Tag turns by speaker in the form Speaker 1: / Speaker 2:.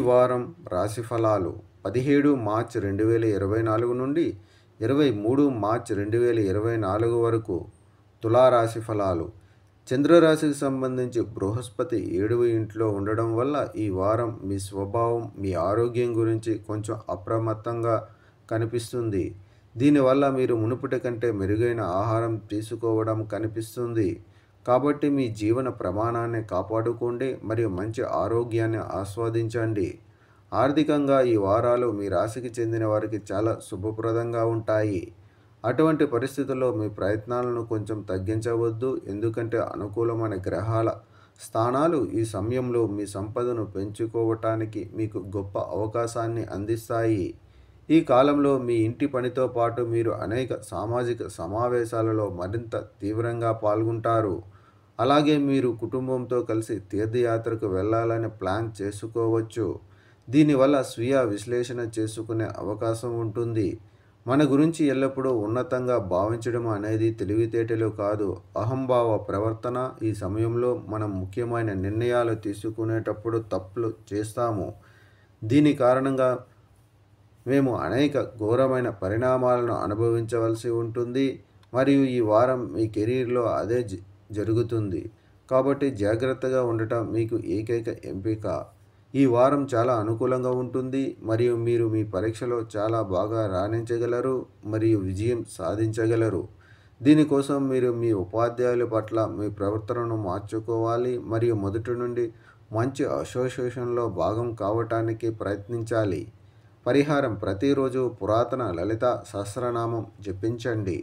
Speaker 1: వారం రాశి ఫలాలు 17 మార్చ్ 2024 నుండి 23 మార్చ్ 2024 వరకు తులారాశి ఫలాలు. చంద్రరాశికి సంబంధించి బృహస్పతి 7వ ఇంట్లో ఉండడం వల్ల ఈ వారం మీ స్వభావం, మీ ఆరోగ్యం గురించి కొంచెం అప్రమత్తంగా కనిపిస్తుంది. దీనివల్ల మీరు మునుపటి కంటే మెరుగైన ఆహారం తీసుకోవడం కనిపిస్తుంది. కాబట్టి మీ జీవన ప్రమాణాన్ని కాపాడుకోండి మరియు మంచి ఆరోగ్యాన్ని ఆస్వాదించండి. ఆర్థికంగా ఈ వారాలు మీ రాశికి చెందిన వారికి చాలా శుభప్రదంగా ఉంటాయి. అటువంటి పరిస్థితుల్లో మీ ప్రయత్నాలను కొంచెం తగ్గించవద్దు, ఎందుకంటే అనుకూలమైన గ్రహాల స్థానాలు ఈ సమయంలో మీ సంపదను పెంచుకోవటానికి మీకు గొప్ప అవకాశాన్ని అందిస్తాయి. ఈ కాలంలో మీ ఇంటి పనితో పాటు మీరు అనేక సామాజిక సమావేశాలలో మరింత తీవ్రంగా పాల్గొంటారు. అలాగే మీరు కుటుంబంతో కలిసి తీర్థయాత్రకు వెళ్ళాలని ప్లాన్ చేసుకోవచ్చు. దీనివల్ల స్వీయ విశ్లేషణ చేసుకునే అవకాశం ఉంటుంది. మన గురించి ఎల్లప్పుడూ ఉన్నతంగా భావించడం అనేది తెలివితేటలు కాదు, అహంభావ ప్రవర్తన. ఈ సమయంలో మనం ముఖ్యమైన నిర్ణయాలు తీసుకునేటప్పుడు తప్పులు చేస్తాము. దీని కారణంగా మేము అనేక ఘోరమైన పరిణామాలను అనుభవించవలసి ఉంటుంది మరియు ఈ వారం మీ కెరీర్లో అదే జరుగుతుంది. కాబట్టి జాగ్రత్తగా ఉండటం మీకు ఏకైక ఎంపిక. ఈ వారం చాలా అనుకూలంగా ఉంటుంది మరియు మీరు మీ పరీక్షలో చాలా బాగా రాణించగలరు మరియు విజయం సాధించగలరు. దీనికోసం మీరు మీ ఉపాధ్యాయుల పట్ల మీ ప్రవర్తనను మార్చుకోవాలి మరియు మొదటి నుండి మంచి అసోసియేషన్లో భాగం కావటానికి ప్రయత్నించాలి. పరిహారం: ప్రతిరోజు పురాతన లలిత సహస్రనామం జపించండి.